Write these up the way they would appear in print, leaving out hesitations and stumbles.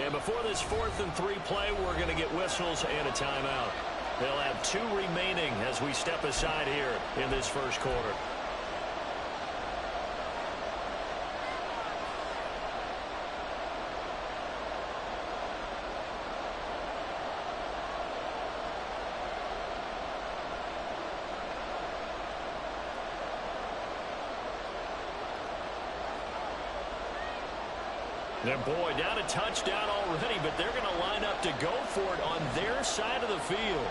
And before this 4th and 3 play, we're going to get whistles and a timeout. They'll have 2 remaining as we step aside here in this first quarter. And boy, down a touchdown already, but they're going to line up to go for it on their side of the field.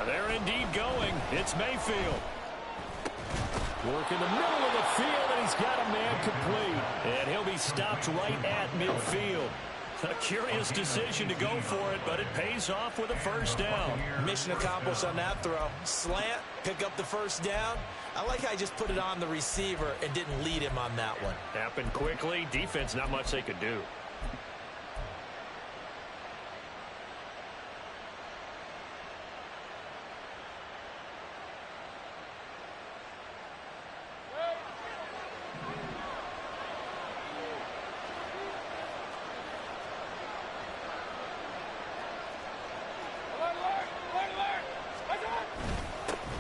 They're indeed going. It's Mayfield. Work in the middle of the field, and he's got a man complete. And he'll be stopped right at midfield. A curious decision to go for it, but it pays off with a first down. Mission accomplished on that throw. Slant, pick up the first down. I like how I just put it on the receiver and didn't lead him on that one. Happened quickly. Defense, not much they could do.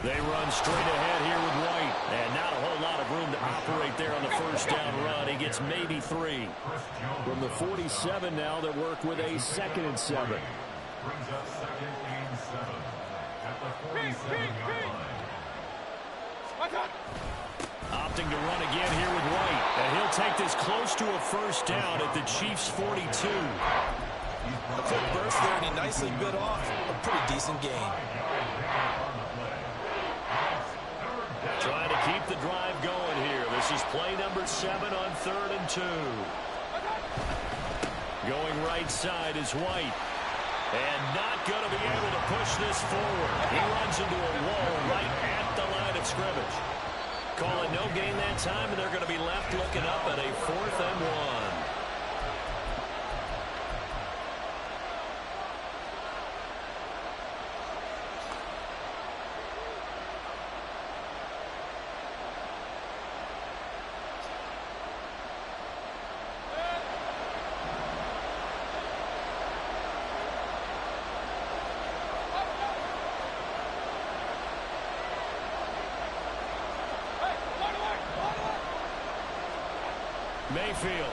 They run straight ahead here with White. And not a whole lot of room to operate there on the first down run. He gets maybe 3. From the 47 now, they work with a 2nd and 7. Brings up 2nd and 7 at the 47-yard line. Opting to run again here with White. And he'll take this close to a first down at the Chiefs' 42. A quick burst there, and he nicely bit off a pretty decent gain. Trying to keep the drive going here. This is play number 7 on 3rd and 2. Going right side is White. And not going to be able to push this forward. He runs into a wall right at the line of scrimmage. Call it no gain that time, and they're going to be left looking up at a 4th and 1. Mayfield.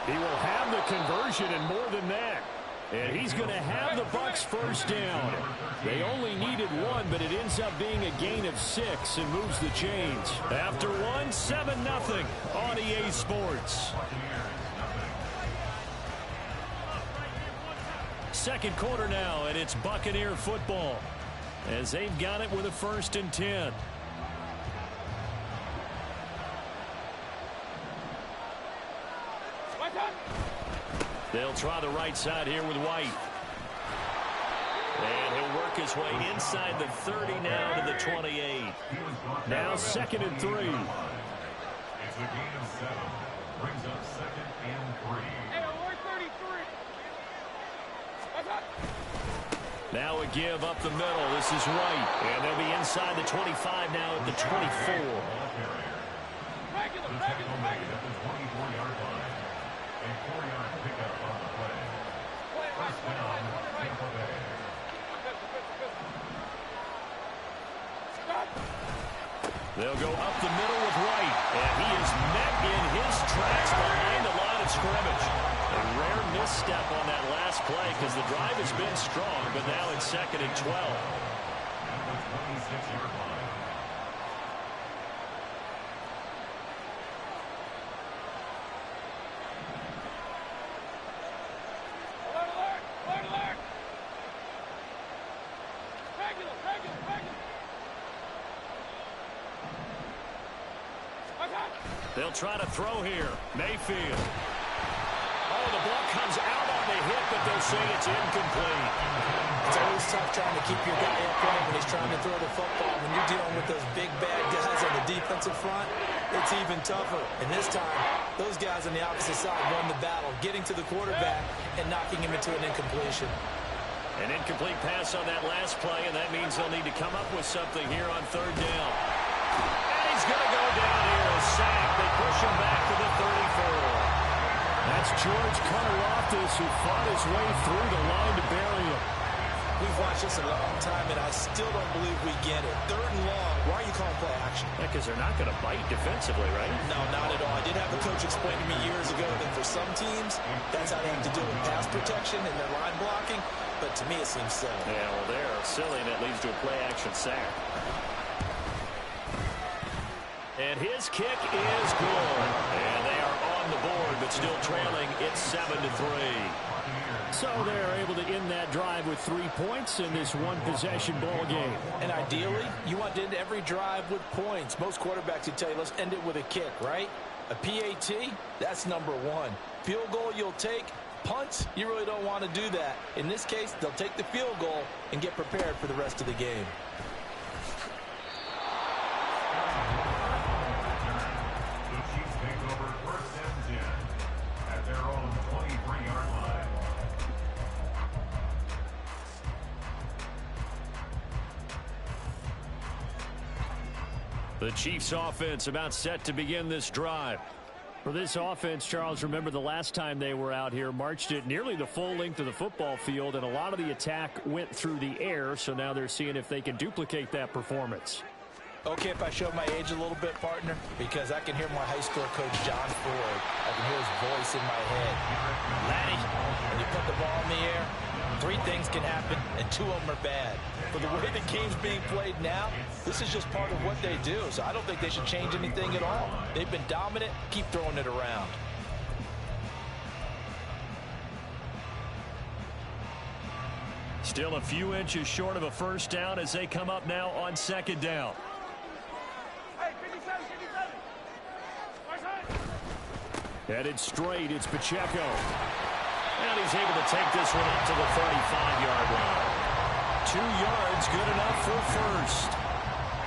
He will have the conversion and more than that. And he's going to have the Bucs first down. They only needed 1, but it ends up being a gain of 6 and moves the chains. After 1, 7-0 on EA Sports. Second quarter now, and it's Buccaneer football as they've got it with a 1st and 10. They'll try the right side here with White. And he'll work his way inside the 30 now to the 28. Now 2nd and 3. It's a gain of 7. Brings up 2nd and 3. Now a give up the middle. This is White. And they'll be inside the 25 now at the 24. The tackle made at the 24-yard line. A 4-yard pickup on the play. First down, Tampa Bay. They'll go up the middle with White. And he is met in his tracks behind the line of scrimmage. A rare misstep on that last play because the drive has been strong, but now it's 2nd and 12. At the 26-yard line. They'll try to throw here. Mayfield. Oh, the ball comes out on the hit, but they'll say it's incomplete. It's always tough trying to keep your guy upright when he's trying to throw the football. When you're dealing with those big, bad guys on the defensive front, it's even tougher. And this time, those guys on the opposite side won the battle, getting to the quarterback and knocking him into an incompletion. An incomplete pass on that last play, and that means they'll need to come up with something here on third down. And he's going to go down here, a sack. They push him back to the 34. That's George Karlaftis, who fought his way through the line to bury him. We've watched this a long time, and I still don't believe we get it. Third and long. Why are you calling play action? Because they're not going to bite defensively, right? No, not at all. I did have a coach explain to me years ago that for some teams, that's how they have to do with pass protection and their line blocking. But to me, it seems silly. Yeah, well, they're silly, and it leads to a play-action sack. And his kick is good. And they are on the board, but still trailing. It's 7-3. So they're able to end that drive with 3 points in this one-possession ball game. And ideally, you want to end every drive with points. Most quarterbacks would tell you, let's end it with a kick, right? A PAT, that's number one. Field goal you'll take. Punts, you really don't want to do that. In this case, they'll take the field goal and get prepared for the rest of the game. The Chiefs take over first and 10 at their own 23-yard line. The Chiefs offense about set to begin this drive. For this offense, Charles, remember the last time they were out here, marched it nearly the full length of the football field, and a lot of the attack went through the air, so now they're seeing if they can duplicate that performance. Okay, if I show my age a little bit, partner, because I can hear my high school coach, John Ford. I can hear his voice in my head. Laddie, when you put the ball in the air, 3 things can happen, and 2 of them are bad. For the way the game's being played now, this is just part of what they do, so I don't think they should change anything at all. They've been dominant. Keep throwing it around. Still a few inches short of a first down as they come up now on second down. Headed straight, it's Pacheco. And he's able to take this one up to the 35-yard line. 2 yards, good enough for first.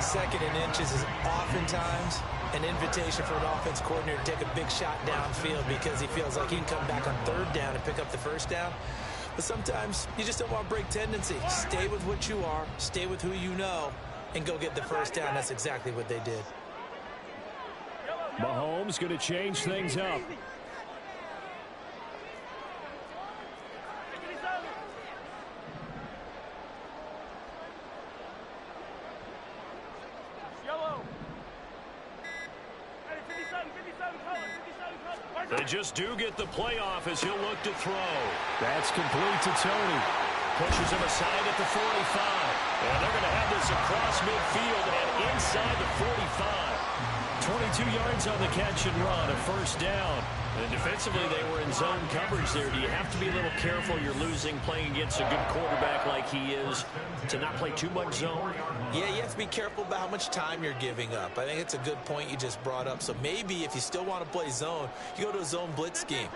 Second and inches is oftentimes an invitation for an offense coordinator to take a big shot downfield because he feels like he can come back on third down and pick up the first down. But sometimes you just don't want break tendency. Stay with what you are, stay with who you know, and go get the first down. That's exactly what they did. Mahomes going to change things up. They just do get the playoff as he'll look to throw. That's complete to Tony. Pushes him aside at the 45. And they're going to have this across midfield and inside the 45. 22 yards on the catch and run, a first down. And defensively, they were in zone coverage there. Do you have to be a little careful? You're losing playing against a good quarterback like he is to not play too much zone? Yeah, you have to be careful about how much time you're giving up. I think it's a good point you just brought up. So maybe if you still want to play zone, you go to a zone blitz scheme.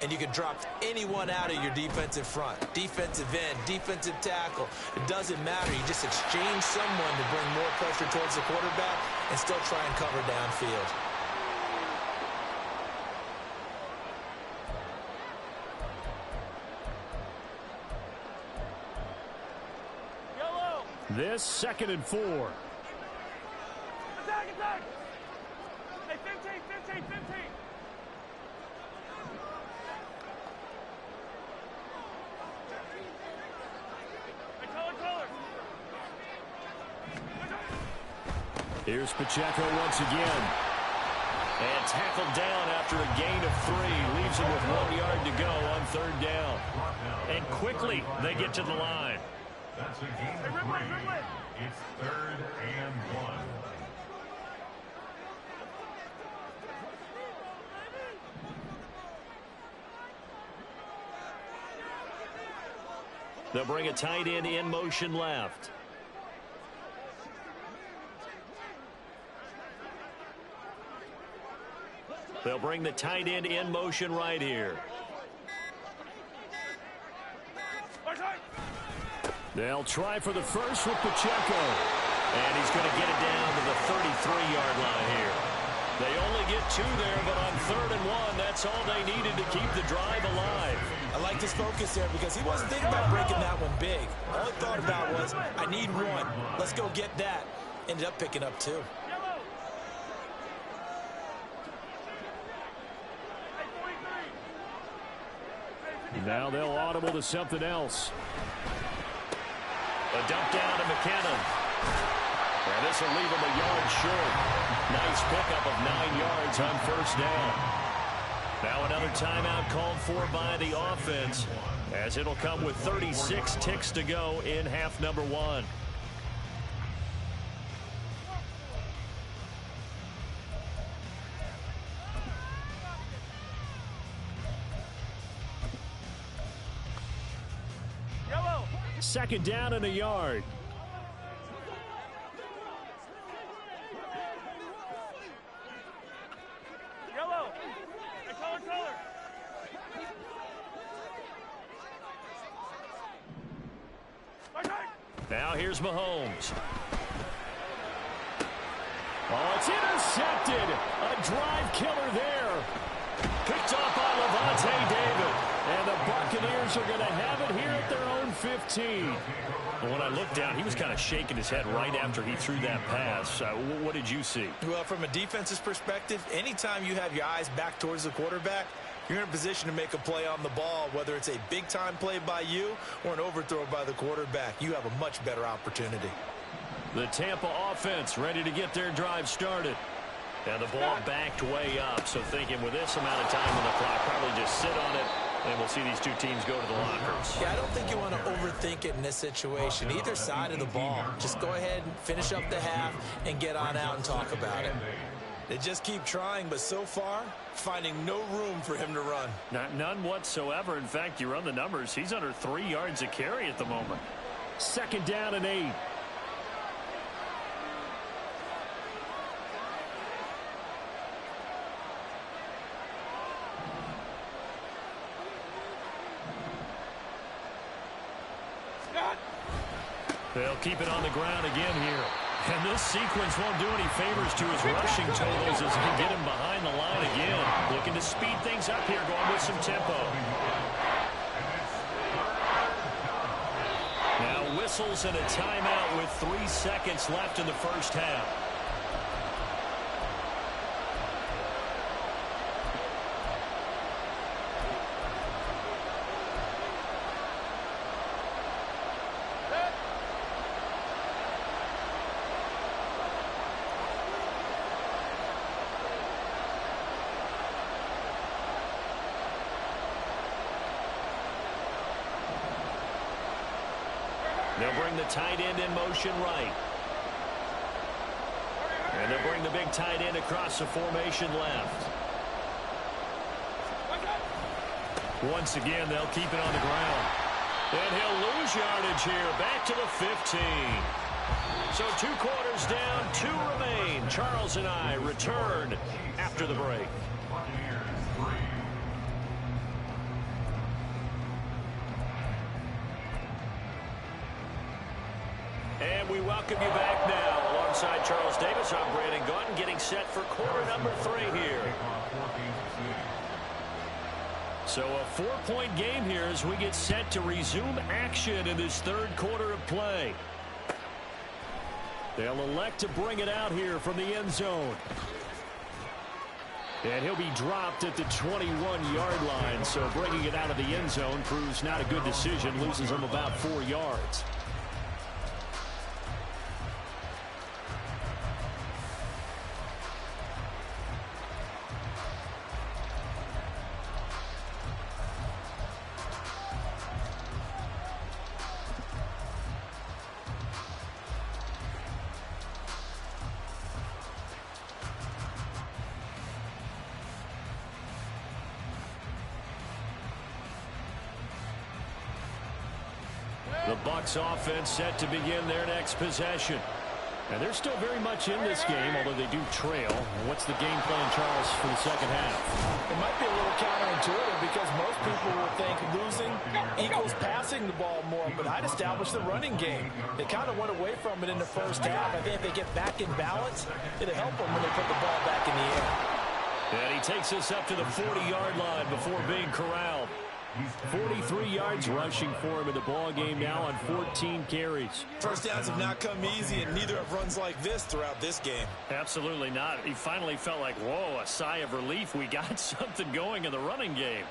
And you can drop anyone out of your defensive front. Defensive end, defensive tackle. It doesn't matter. You just exchange someone to bring more pressure towards the quarterback and still try and cover downfield. This 2nd and 4. Attack, attack! Hey, 15. Hey, color. Here's Pacheco once again. And tackled down after a gain of 3. Leaves him with 1 yard to go on third down. And quickly they get to the line. That's a gain of 3. It's 3rd and 1. They'll bring a tight end in motion left. They'll bring the tight end in motion right here. They'll try for the first with Pacheco. And he's going to get it down to the 33-yard line here. They only get 2 there, but on 3rd and 1, that's all they needed to keep the drive alive. I like his focus there because he wasn't thinking about breaking that one big. All he thought about was, I need 1. Let's go get that. Ended up picking up 2. Now they'll audible to something else. A dump down to McKinnon. And this will leave him a yard short. Nice pickup of 9 yards on 1st down. Now another timeout called for by the offense, as it'll come with 36 ticks to go in half number 1. Second down and a yard. Yellow. Hey, color. Now here's Mahomes. Oh, it's intercepted. A drive killer there. Picked off by Levante David. And the Buccaneers are going to have it here at their own 15. But when I looked down, he was kind of shaking his head right after he threw that pass. What did you see? Well, from a defense's perspective, anytime you have your eyes back towards the quarterback, you're in a position to make a play on the ball, whether it's a big-time play by you or an overthrow by the quarterback. You have a much better opportunity. The Tampa offense ready to get their drive started. And the ball backed way up, so thinking with this amount of time on the clock, probably just sit on it, and we'll see these two teams go to the lockers. Yeah, I don't think you want to overthink it in this situation. Either side of the ball. Just go ahead and finish up the half and get on out and talk about it. They just keep trying, but so far, finding no room for him to run. None whatsoever. In fact, you run the numbers. He's under 3 yards a carry at the moment. Second down and 8. They'll keep it on the ground again here. And this sequence won't do any favors to his rushing totals as he can get him behind the line again. Looking to speed things up here, going with some tempo. Now whistles and a timeout with 3 seconds left in the first half. They'll bring the tight end in motion right. And they'll bring the big tight end across the formation left. Once again, they'll keep it on the ground. And he'll lose yardage here, back to the 15. So 2 quarters down, 2 remain. Charles and I return after the break. And we welcome you back now. Alongside Charles Davis, I'm Brandon Gaudin, getting set for quarter number 3 here. So a 4-point game here as we get set to resume action in this 3rd quarter of play. They'll elect to bring it out here from the end zone. And he'll be dropped at the 21-yard line, so bringing it out of the end zone proves not a good decision, loses him about 4 yards. The Bucs offense set to begin their next possession. And they're still very much in this game, although they do trail. What's the game plan, Charles, for the second half? It might be a little counterintuitive because most people will think losing equals passing. passing the ball more, but I'd establish the running game. They kind of went away from it in the first half. I think if they get back in balance, it'll help them when they put the ball back in the air. And he takes us up to the 40-yard line before being corralled. 43 yards rushing for him in the ball game now on 14 carries. First downs have not come easy, and neither have runs like this throughout this game. Absolutely not. He finally felt like, whoa, a sigh of relief. We got something going in the running game.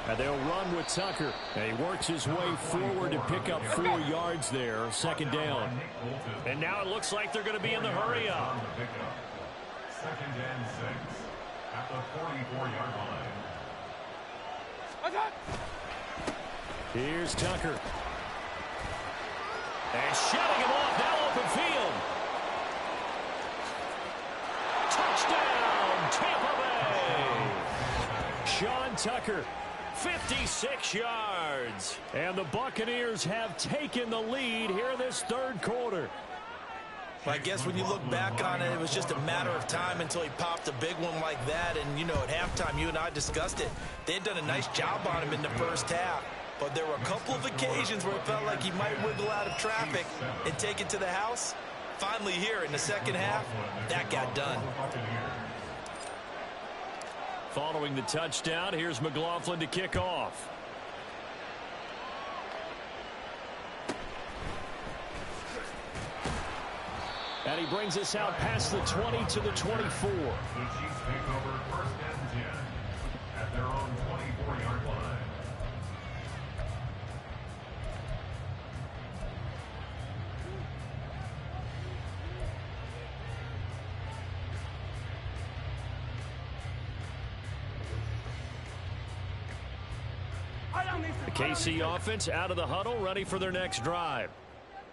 And they'll run with Tucker. And he works his way forward to pick up 4 yards there. Second down. And now it looks like they're going to be in the hurry up. Second and 6 at the 44-yard line. Here's Tucker. And shutting him off now open field. Touchdown, Tampa Bay. Sean Tucker. 56 yards. And the Buccaneers have taken the lead here this third quarter. Well, I guess when you look back on it, it was just a matter of time until he popped a big one like that. And, you know, at halftime, you and I discussed it. They had done a nice job on him in the first half. But there were a couple of occasions where it felt like he might wiggle out of traffic and take it to the house. Finally here in the second half, that got done. Following the touchdown, here's McLaughlin to kick off. And he brings us out past the 20 to the 24. The Chiefs take over first and 10 at their own 24-yard line. The KC offense out of the huddle, ready for their next drive.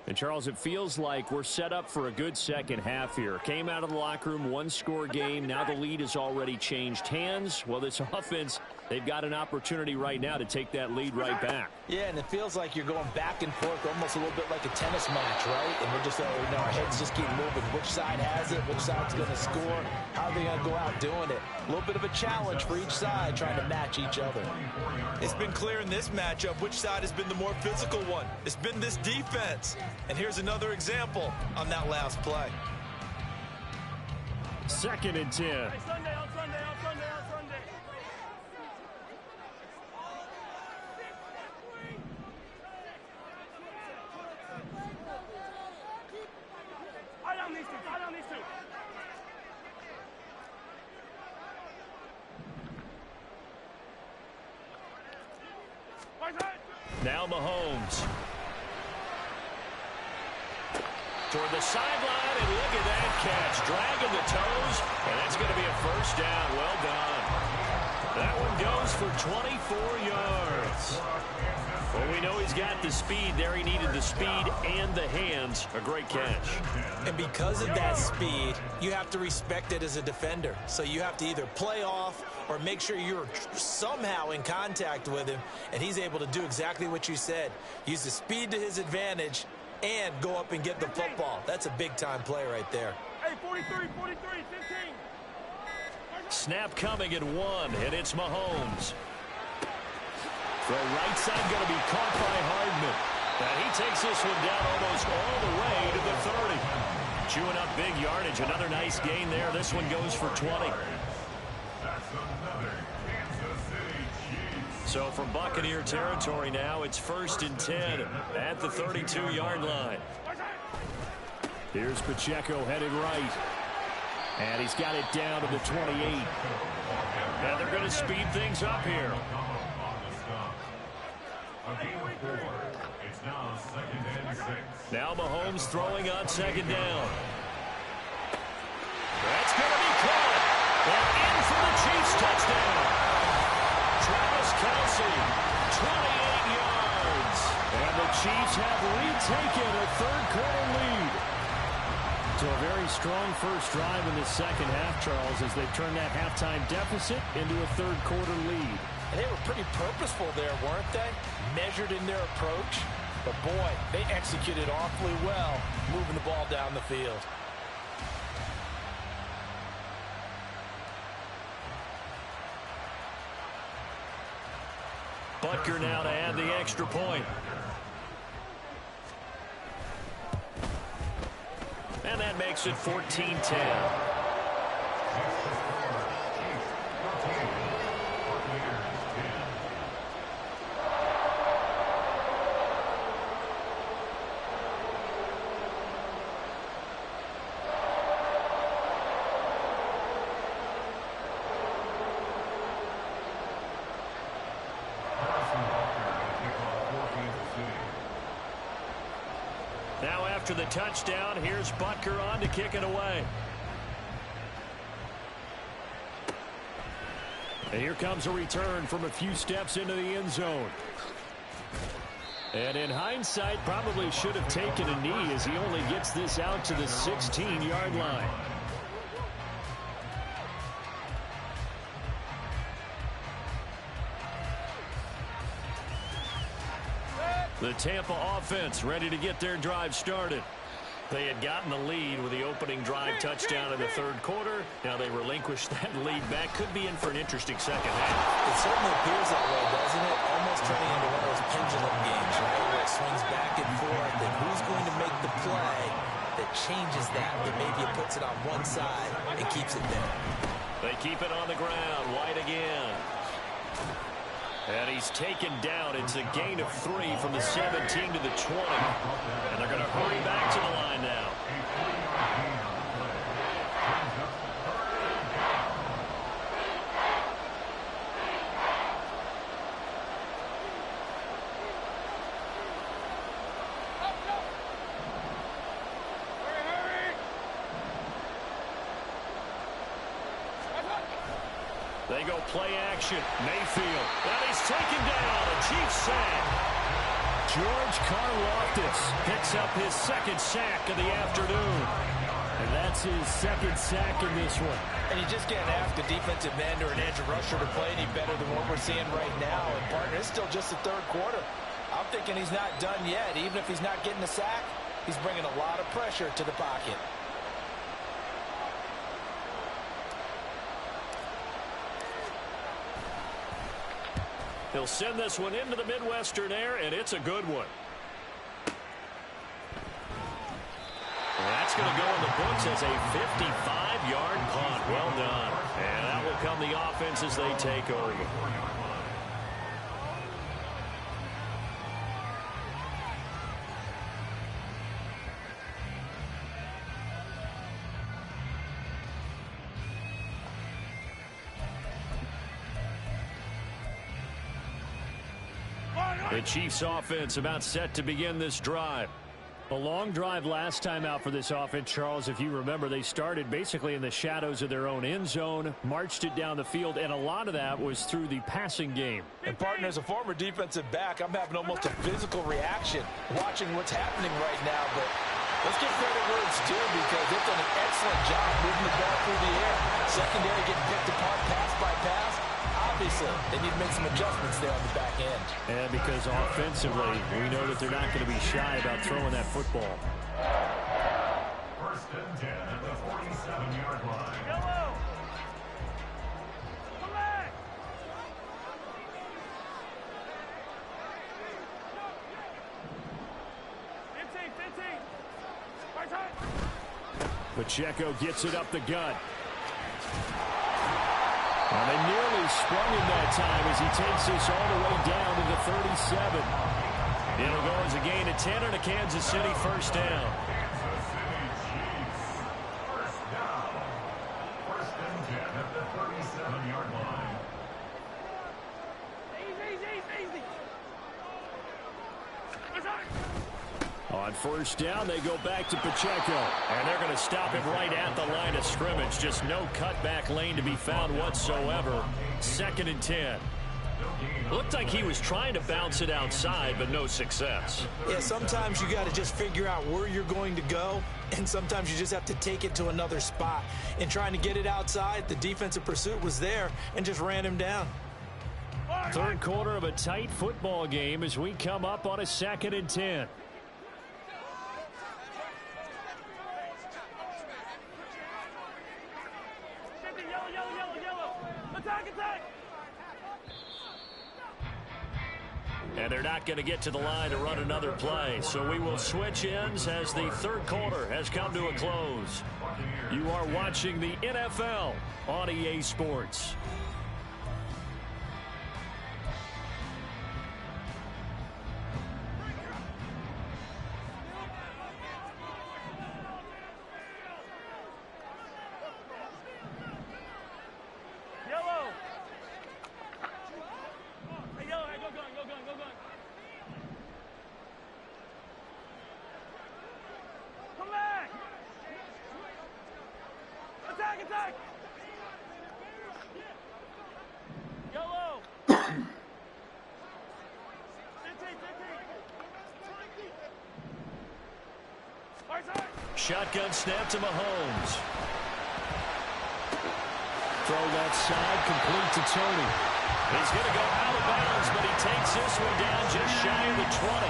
And, Charles, it feels like we're set up for a good second half here. Came out of the locker room, one-score game. Now the lead has already changed hands. Well, this offense, they've got an opportunity right now to take that lead right back. Yeah, and it feels like you're going back and forth, almost a little bit like a tennis match, right? And we're just, you know, our heads just keep moving. Which side has it? Which side's going to score? How are they going to go out doing it? A little bit of a challenge for each side, trying to match each other. It's been clear in this matchup which side has been the more physical one. It's been this defense. And here's another example on that last play. Second and 10. Hey, Sunday, on Sunday, on Sunday, on Sunday. I don't need to. I don't need to. Now Mahomes. Toward the sideline, and look at that catch. Dragging the toes, and that's going to be a first down. Well done. That one goes for 24 yards. Well, we know he's got the speed there. He needed the speed and the hands. A great catch. And because of that speed, you have to respect it as a defender. So you have to either play off or make sure you're somehow in contact with him, and he's able to do exactly what you said. Use the speed to his advantage and go up and get the football. That's a big-time play right there. Hey, 43, 43, 15. Snap coming at 1, and it's Mahomes. The right side going to be caught by Hardman. And he takes this one down almost all the way to the 30. Chewing up big yardage. Another nice gain there. This one goes for 20. So from Buccaneer territory now, it's first and 10 at the 32-yard line. Here's Pacheco headed right. And he's got it down to the 28. And they're going to speed things up here. Now Mahomes throwing on second down. That's going to be caught. And in for the Chiefs touchdown. Travis Kelce, 28 yards. And the Chiefs have retaken a third-quarter lead. So a very strong first drive in the second half, Charles, as they've turned that halftime deficit into a third-quarter lead. And they were pretty purposeful there, weren't they? Measured in their approach. But boy, they executed awfully well, moving the ball down the field. Butker now to add the extra point. And that makes it 14-10. Now after the touchdown, here's Butker on to kick it away. And here comes a return from a few steps into the end zone. And in hindsight, probably should have taken a knee as he only gets this out to the 16-yard line. The Tampa offense ready to get their drive started. They had gotten the lead with the opening drive touchdown in the third quarter. Now they relinquished that lead back. Could be in for an interesting second half. It certainly appears that way, doesn't it? Almost turning into one of those pendulum games, right? Where it swings back and forth, and who's going to make the play that changes that maybe it puts it on one side and keeps it there. They keep it on the ground. White again. And he's taken down. It's a gain of 3 from the 17 to the 20. And they're going to hurry back to the line now. They go play action. Mayfield. And he's taken down. A Chiefs sack. George Karlaftis picks up his second sack of the afternoon. And that's his second sack in this one. And you just can't ask a defensive end or an edge rusher to play any better than what we're seeing right now. And, partner, it's still just the third quarter. I'm thinking he's not done yet. Even if he's not getting the sack, he's bringing a lot of pressure to the pocket. He'll send this one into the Midwestern air, and it's a good one. And that's going to go in the books as a 55-yard punt. Well done. And that will come the offense as they take over. The Chiefs offense about set to begin this drive. A long drive last time out for this offense, Charles. If you remember, they started basically in the shadows of their own end zone, marched it down the field, and a lot of that was through the passing game. And, partner, as a former defensive back, I'm having almost a physical reaction watching what's happening right now. But let's give credit where it's due, because they've done an excellent job moving the ball through the air. Secondary getting picked apart pass by pass. Obviously, they need to make some adjustments there on the back end. And because offensively, we know that they're not going to be shy about throwing that football. First and 10 at the 47-yard line. Yellow. Come back. 15. Right side. Pacheco gets it up the gut. And they nearly sprung him that time as he takes this all the way down to the 37. It'll go as a gain of 10 and a Kansas City first down. Kansas City Chiefs. First down. First and 10 at the 37-yard line. Easy. Right side. On first down, they go back to Pacheco. And they're going to stop him right at the line of scrimmage. Just no cutback lane to be found whatsoever. Second and 10. Looked like he was trying to bounce it outside, but no success. Yeah, sometimes you got to just figure out where you're going to go, and sometimes you just have to take it to another spot. In trying to get it outside, the defensive pursuit was there and just ran him down. Third quarter of a tight football game as we come up on a 2nd and 10. And they're not going to get to the line to run another play. So we will switch ends as the third quarter has come to a close. You are watching the NFL on EA Sports. Shotgun snap to Mahomes. Throw that side, complete to Tony. He's going to go out of bounds, but he takes this one down just shy of the 20.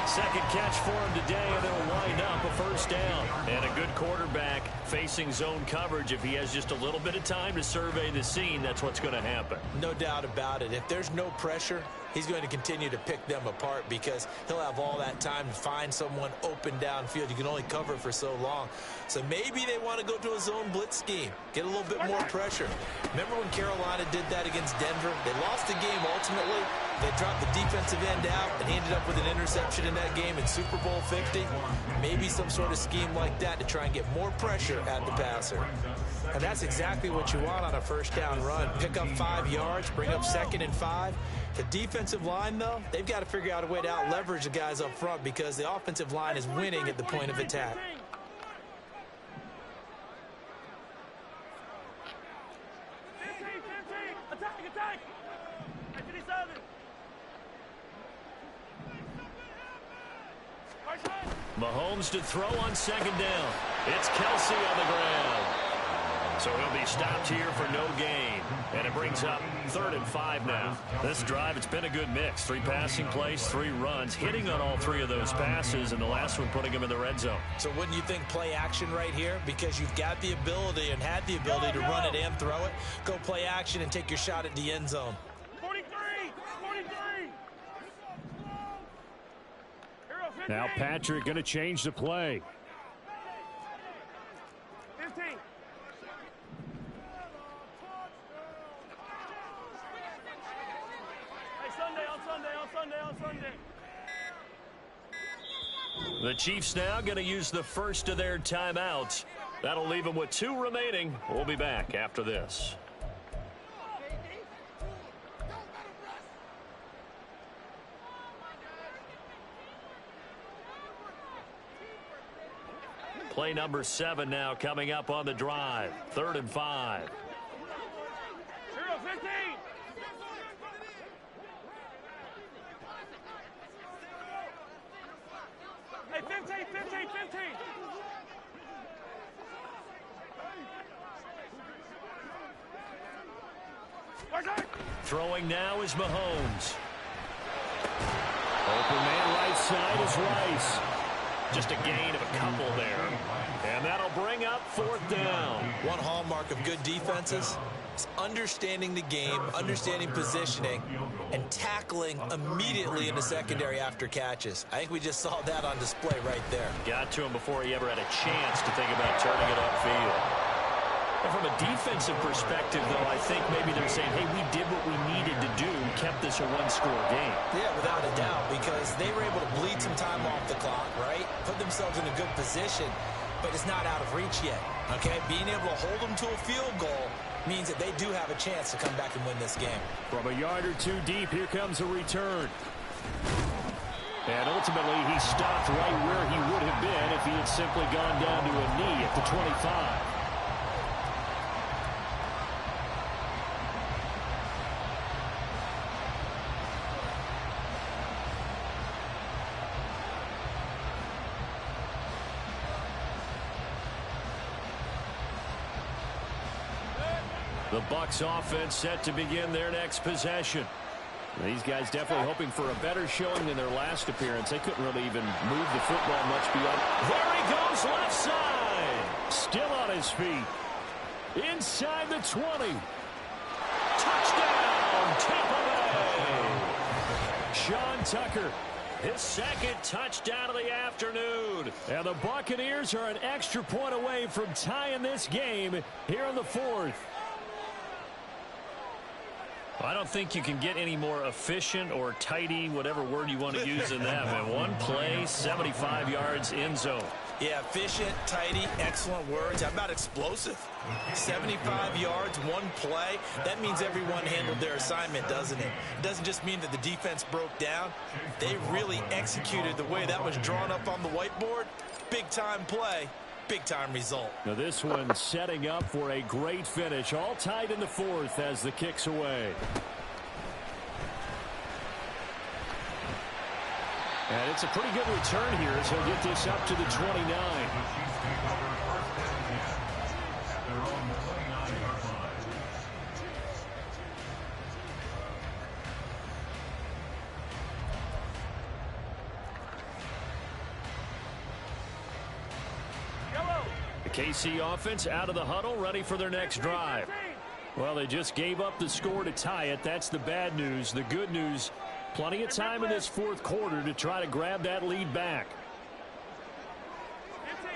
Second catch for him today, and it'll wind up a first down. And a good quarterback facing zone coverage. If he has just a little bit of time to survey the scene, that's what's going to happen. No doubt about it. If there's no pressure, he's going to continue to pick them apart because he'll have all that time to find someone open downfield. You can only cover for so long. So maybe they want to go to a zone blitz scheme, get a little bit more pressure. Remember when Carolina did that against Denver? They lost the game ultimately. They dropped the defensive end out and ended up with an interception in that game in Super Bowl 50. Maybe some sort of scheme like that to try and get more pressure at the passer. And that's exactly what you want on a first down run. Pick up 5 yards, bring up 2nd and 5. The defensive line, though, they've got to figure out a way to out-leverage the guys up front because the offensive line is winning at the point of attack. Mahomes to throw on 2nd down. It's Kelsey on the ground. So he'll be stopped here for no gain. And it brings up 3rd and 5 now. This drive, it's been a good mix. 3 passing plays, 3 runs, hitting on all 3 of those passes, and the last one putting him in the red zone. So wouldn't you think play action right here? Because you've got the ability and had the ability to run it and throw it. Go play action and take your shot at the end zone. 43! Now Patrick going to change the play. 15. On Sunday. The Chiefs now going to use the first of their timeouts. That'll leave them with 2 remaining. We'll be back after this. Play number 7 now coming up on the drive. 3rd and 5. 15. Hey, 15. Throwing now is Mahomes. Open man right side is Rice. Just a gain of a couple there. And that'll bring up 4th down. One hallmark of good defenses is understanding the game, understanding positioning, and tackling immediately in the secondary after catches. I think we just saw that on display right there. Got to him before he ever had a chance to think about turning it upfield. And from a defensive perspective, though, I think maybe they're saying, hey, we did what we needed to do. We kept this a 1-score game. Yeah, without a doubt, because they were able to bleed some time off the clock, right? Put themselves in a good position, but it's not out of reach yet, okay? Being able to hold them to a field goal means that they do have a chance to come back and win this game. From a yard or 2 deep, here comes a return. And ultimately, he stopped right where he would have been if he had simply gone down to a knee at the 25. The Bucs offense set to begin their next possession. These guys definitely hoping for a better showing than their last appearance. They couldn't really even move the football much beyond. There he goes, left side. Still on his feet. Inside the 20. Touchdown, Tampa Bay. Sean Tucker, his second touchdown of the afternoon. And the Buccaneers are an extra point away from tying this game here in the fourth. I don't think you can get any more efficient or tidy, whatever word you want to use in that, man. One play, 75 yards, end zone. Yeah, efficient, tidy, excellent words. How about explosive? 75 yards, one play. That means everyone handled their assignment, doesn't it? It doesn't just mean that the defense broke down. They really executed the way that was drawn up on the whiteboard. Big-time play, big-time result. Now this one setting up for a great finish. All tied in the fourth as the kick's away. And it's a pretty good return here as he'll get this up to the 29. The KC offense out of the huddle, ready for their next drive. Well, they just gave up the score to tie it. That's the bad news. The good news, plenty of time in this fourth quarter to try to grab that lead back. 15.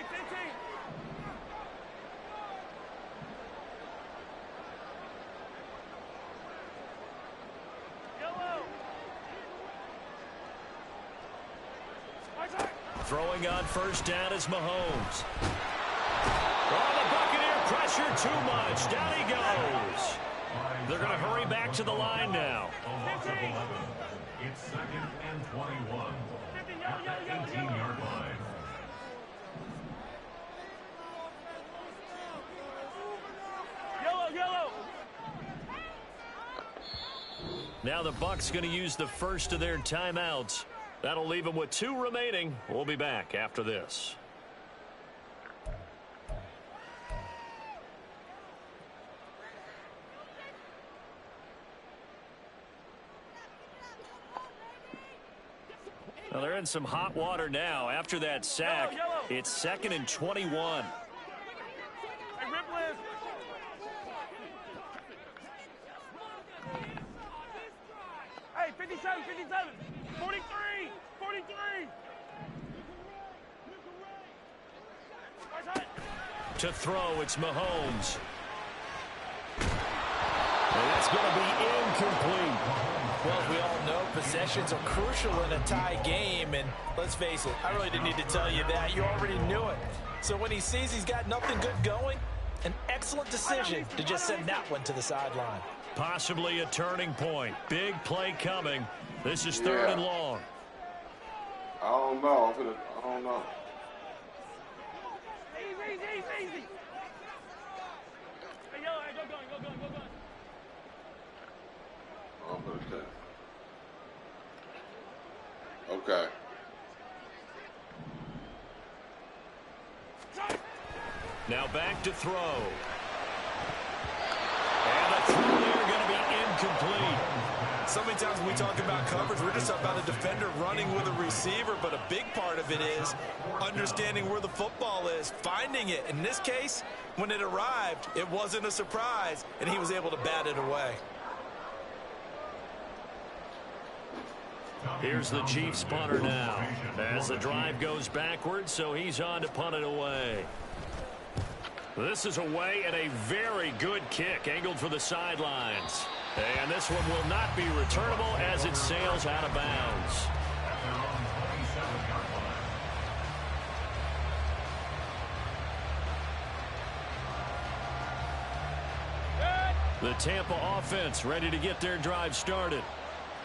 Yellow. Throwing on first down is Mahomes. Oh, the Buccaneer pressure too much. Down he goes. They're going to hurry back to the line now. 15. It's second and 21. At the 18-yard line. Yellow. Now the Bucs going to use the first of their timeouts. That'll leave them with 2 remaining. We'll be back after this. Well, they're in some hot water now. After that sack, it's second and 21. Hey, rip lift. Hey, 57. 43. To throw, it's Mahomes. And that's going to be incomplete. Well, we all know possessions are crucial in a tie game, and let's face it, I really didn't need to tell you that. You already knew it. So when he sees he's got nothing good going, an excellent decision to just send that one to the sideline. Possibly a turning point. Big play coming. This is third and long. I don't know. I don't know. Easy. Hey, yellow, hey, go going. I'm going to Okay. Now back to throw. And the throw there going to be incomplete. So many times when we talk about coverage, we're just about a defender running with a receiver, but a big part of it is understanding where the football is, finding it. In this case, when it arrived, it wasn't a surprise, and he was able to bat it away. Here's the Chiefs punter now as the drive goes backwards, so he's on to punt it away. This is away and a very good kick angled for the sidelines. And this one will not be returnable as it sails out of bounds. The Tampa offense ready to get their drive started.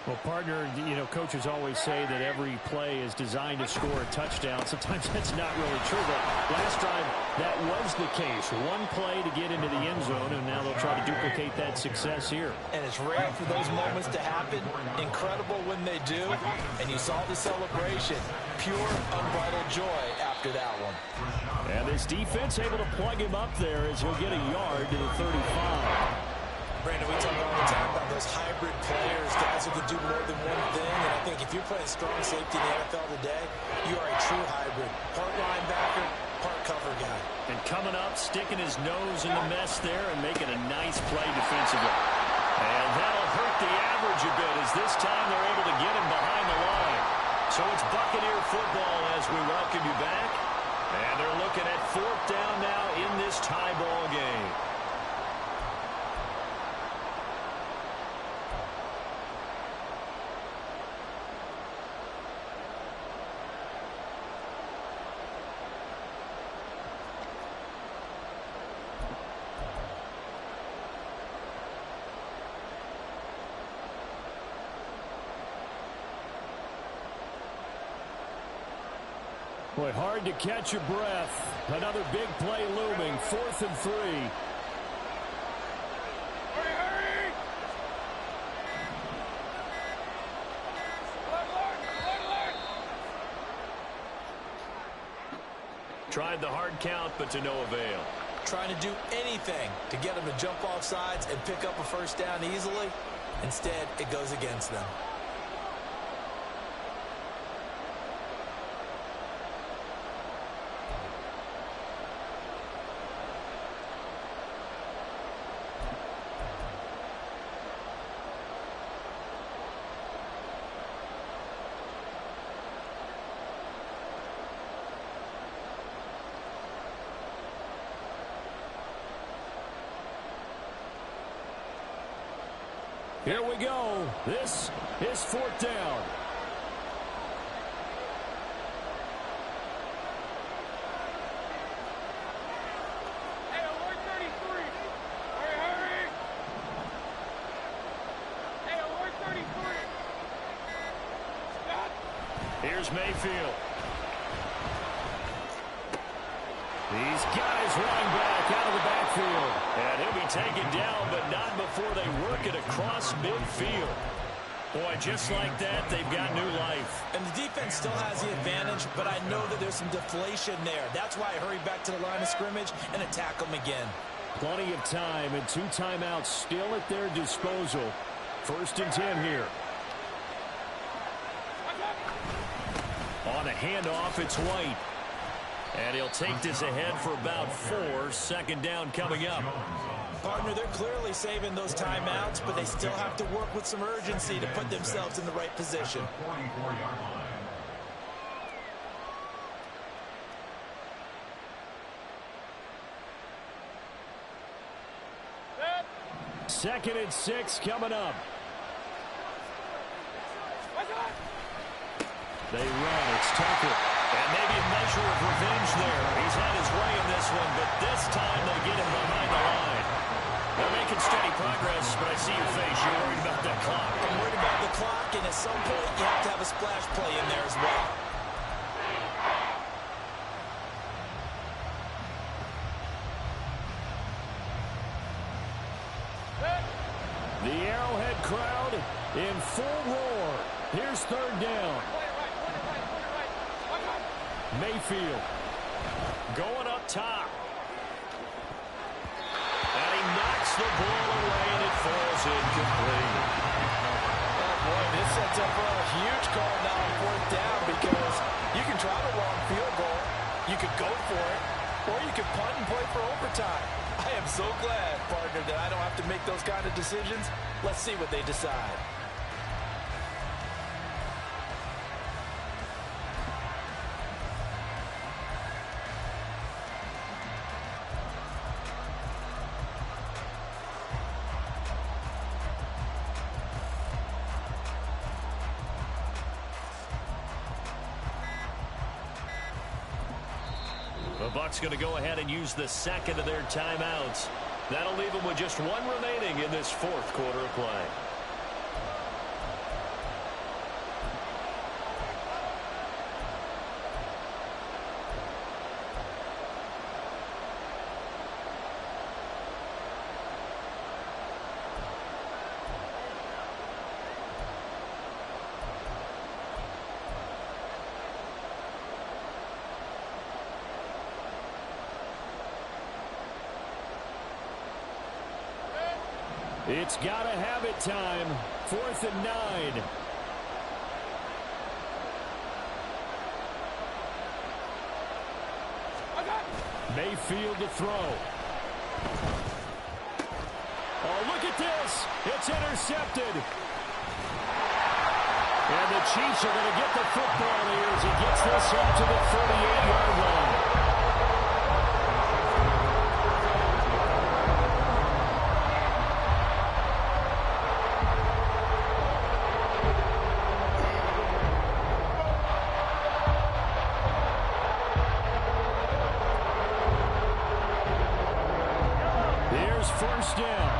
Well, partner, you know, coaches always say that every play is designed to score a touchdown. Sometimes that's not really true, but last drive, that was the case. One play to get into the end zone, and now they'll try to duplicate that success here. And it's rare for those moments to happen. Incredible when they do. And you saw the celebration. Pure, unbridled joy after that one. And this defense able to plug him up there as he'll get a yard to the 35. Brandon, we talk all the time about those hybrid players, guys who can do more than one thing. And I think if you're playing strong safety in the NFL today, you are a true hybrid. Part linebacker, part cover guy. And coming up, sticking his nose in the mess there and making a nice play defensively. And that'll hurt the average a bit as this time they're able to get him behind the line. So it's Buccaneer football as we welcome you back. And they're looking at 4th down now in this tie ball game. Boy, hard to catch your breath. Another big play looming. 4th and 3. Hurry, hurry! Alert! Tried the hard count, but to no avail. Trying to do anything to get them to jump off sides and pick up a first down easily. Instead, it goes against them. Here we go. This is 4th down. Hey, alert 33! Hurry! Hey, alert 33! Stop! Here's Mayfield. These guys running back out of the backfield. And he'll be taken down, but not before they work it across midfield. Boy, just like that, they've got new life. And the defense still has the advantage, but I know that there's some deflation there. That's why I hurry back to the line of scrimmage and attack them again. Plenty of time and 2 timeouts still at their disposal. 1st and 10 here. On a handoff, it's White. And he'll take this ahead for about 4. 2nd down coming up. Partner, they're clearly saving those timeouts, but they still have to work with some urgency to put themselves in the right position. 44-yard line. 2nd and 6 coming up. They run. It's Tucker. And maybe a measure of revenge there. He's had his way in this one, but this time they get him behind the line. They're making steady progress, but I see your face. You're worried about that clock. I'm worried about the clock, and at some point you have to have a splash play in there as well. The Arrowhead crowd in full roar. Here's 3rd down. Mayfield going up top. And he knocks the ball away, and it falls incomplete. Oh, boy, this sets up for a huge call now on 4th down because you can try the long field goal, you could go for it, or you could punt and play for overtime. I am so glad, partner, that I don't have to make those kind of decisions. Let's see what they decide. The Bucs going to go ahead and use the 2nd of their timeouts. That'll leave them with just 1 remaining in this 4th quarter of play. It's got to have it time. 4th and 9. Mayfield to throw. Oh, look at this. It's intercepted. And the Chiefs are going to get the football here as he gets this up to the 38-yard line. Here's first down.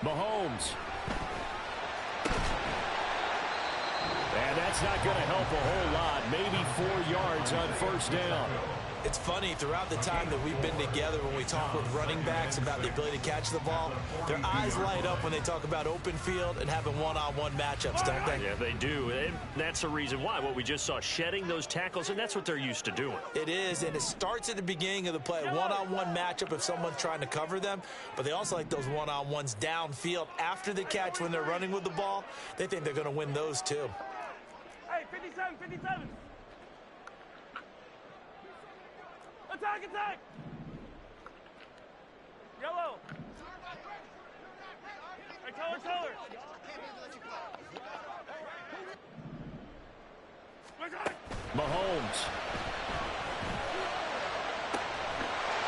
Mahomes. And that's not going to help a whole lot. Maybe 4 yards on first down. It's funny, throughout the time that we've been together, when we talk with running backs about the ability to catch the ball, their eyes light up when they talk about open field and having one-on-one matchups, don't they? Yeah, they do. And that's the reason why. What we just saw, shedding those tackles, and that's what they're used to doing. It is, and it starts at the beginning of the play. One-on-one matchup if someone's trying to cover them, but they also like those one-on-ones downfield after the catch when they're running with the ball. They think they're going to win those too. Hey, 57, 57. Attack, attack! Yellow! Hey, color! Mahomes.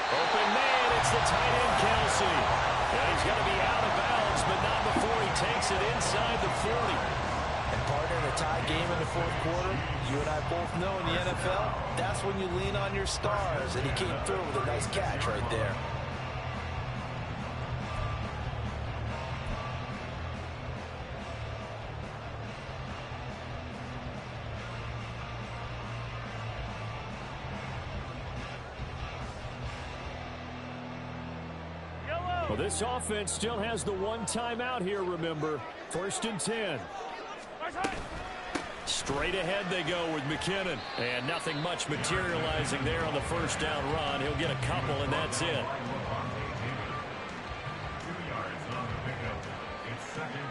Open man, it's the tight end, Kelsey. And he's going to be out of bounds, but not before he takes it inside the 40. And partner, in a tie game in the 4th quarter, you and I both know in the NFL, that's when you lean on your stars, and he came through with a nice catch right there. Well, this offense still has the one timeout here, remember. 1st and 10. Straight ahead they go with McKinnon. And nothing much materializing there on the first down run. He'll get a couple, and that's it. 2 yards on the pickup. It's 2nd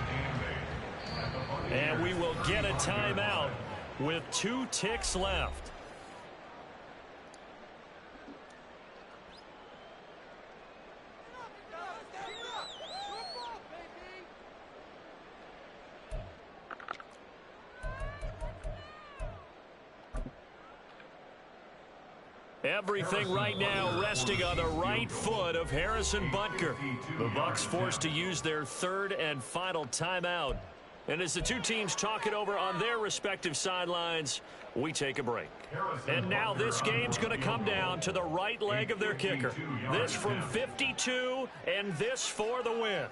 and 8. And we will get a timeout with 2 ticks left. Everything right now resting on the right foot of Harrison Butker. The Bucs forced to use their 3rd and final timeout. And as the two teams talk it over on their respective sidelines, we take a break. And now this game's going to come down to the right leg of their kicker. This from 52, and this for the win.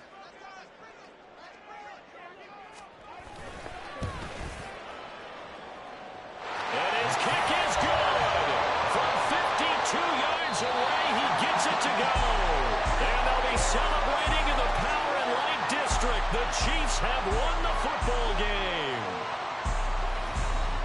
And his kick is good. From 52 yards away, he gets it to go. And they'll be celebrating in the Power and Light District. The Chiefs have won the football game.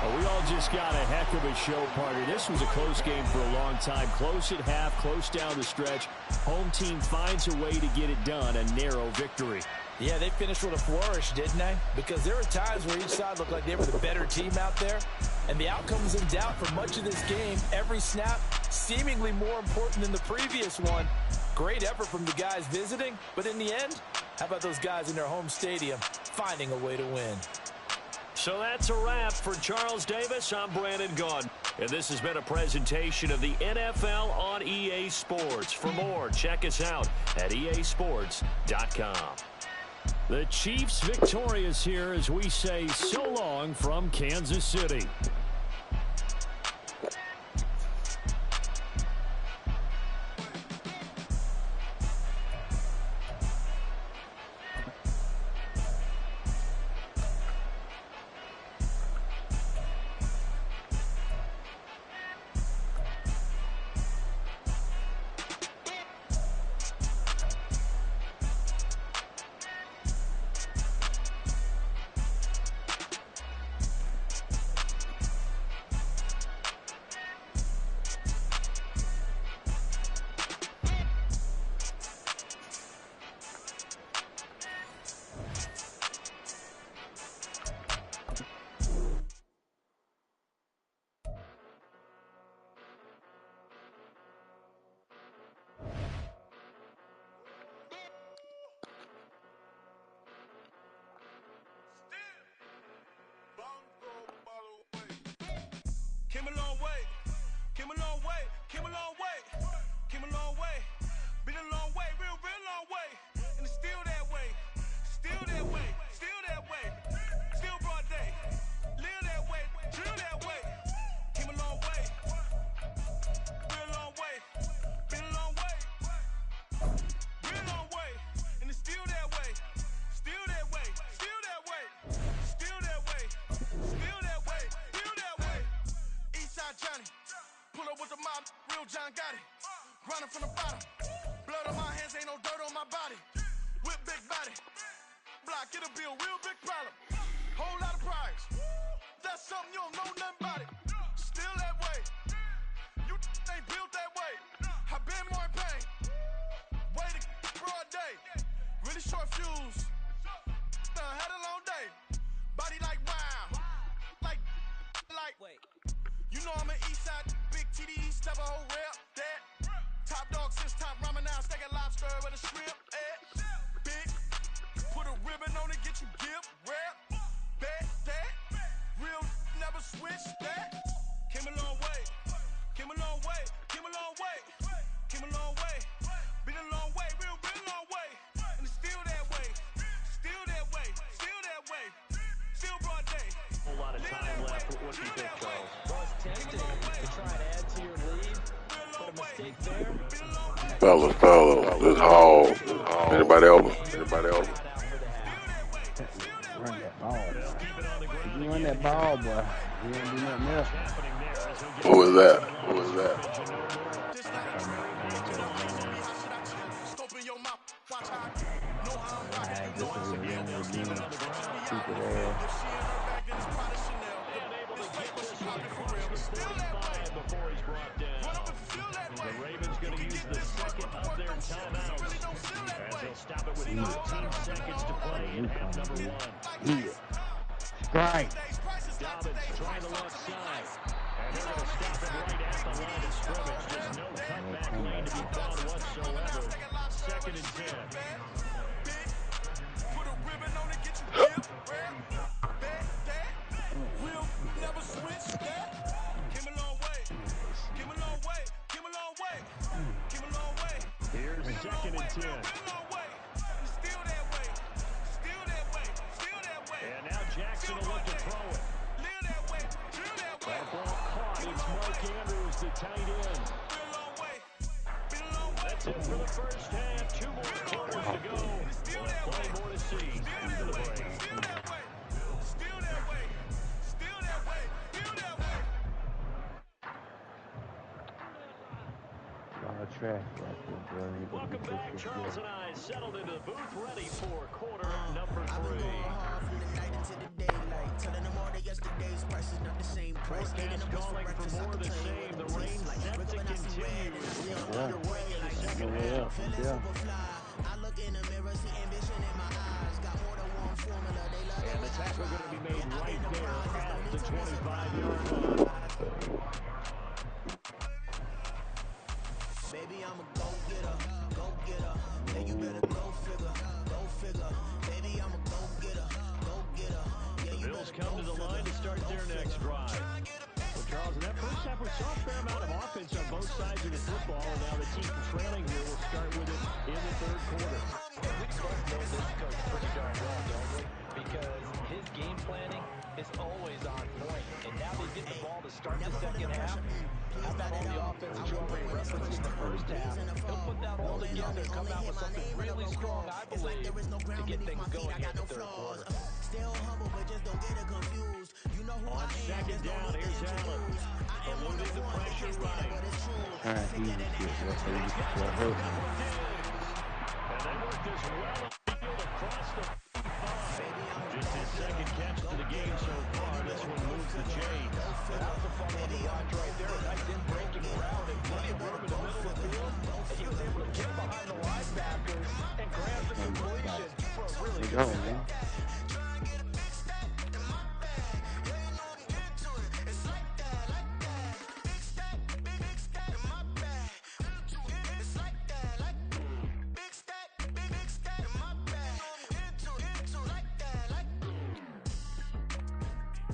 Well, we all just got a heck of a show, partner. This was a close game for a long time. Close at half, close down the stretch. Home team finds a way to get it done. A narrow victory. Yeah, they finished with a flourish, didn't they? Because there were times where each side looked like they were the better team out there. And the outcome was in doubt for much of this game. Every snap seemingly more important than the previous one. Great effort from the guys visiting. But in the end, how about those guys in their home stadium finding a way to win? So that's a wrap for Charles Davis. I'm Brandon Gaudin. And this has been a presentation of the NFL on EA Sports. For more, check us out at easports.com. The Chiefs victorious here as we say so long from Kansas City. Grinding from the bottom. Blood on my hands, ain't no dirt on my body. With big body. Block, it'll be a real big problem. Whole lot of prize. That's something you don't know nothing about it. Still that way. You ain't built that way. I been more in pain. Way to broad day. Really short fuse. Had a long day. Body like wow. Like. Wait. You know I'm an east side. Big TD, step a whole rep. That. Top dog since top ramen now. Steak a lobster with a shrimp. Big. Put a ribbon on it, get you gift. Rap. Bet that. Real never switch that. Came a long way. Came a long way. Came a long way. Came a long way. Been a long way. Real long way. And it's still that way. Still that way. Still that way. Still broad day. A whole lot of time left. What do you think, Charles? Well, it's tempting to try and add to your lead. But a mistake there. Fellas, this Hall. Anybody else? Run that ball. If you run that ball, boy, you ain't do nothing else. Who is that? The Ravens going to use the second of their timeouts as they'll stop it with 13 seconds to play in half number one. Right. Dobbins trying the left side. And they're going to stop it right at the line of scrimmage. Just no cutback lane to be found whatsoever. Second and 10. Put a ribbon on it, get you gift. Real never switch that. Came a long way. Came a long way. Came a long way. Came a long way. Here's second and 10. Still that way. Still that way. Still that way. And now Jackson will look to throw it. Live that way. Live that way. That ball caught. It's Mark Andrews, the tight end. Been a long way. Been a long way. That's it for the first half. 2 more quarters to go. We'll have plenty more to see after the break. Still that way. Still that way. Still that way. Still that way. A lot of trash right there, bro. You better Welcome get back. this shit Charles going. and I settled into the booth, ready for quarter number 3. Forecast calling for more of the same. The rain set to continue as we are underway in the second half. Yeah. And the tackle going to be made right there at the 25-yard line. Baby, I'm a go-getter, go-getter. Yeah, you better go figure, Baby, I'm a go-getter, go-getter. Yeah, The Bills come to the line to start their next drive. Well, Charles, in that first half, we saw a fair amount of offense on both sides of the football, and now the team trailing here will start with it in the third quarter. And we both know this coach pretty darn well, don't we? Because his game planning is always on point. And now they get the ball to start the second half. How about all the offense that you already referenced in the first half? He'll put that all together and come out with something really strong, I believe, to get things going here in the third quarter. On second down, here's Allen. Eluding the pressure right. Alright, easy shit, bro. So you get your hurt. And they work this well field across the 5. Just his second catch to the game so far. This one moves the chains. That was a fun one to watch right there. A nice in-breaking route and plenty of room in the middle of the field. And he was able to get behind the linebackers and grab the completion for a really good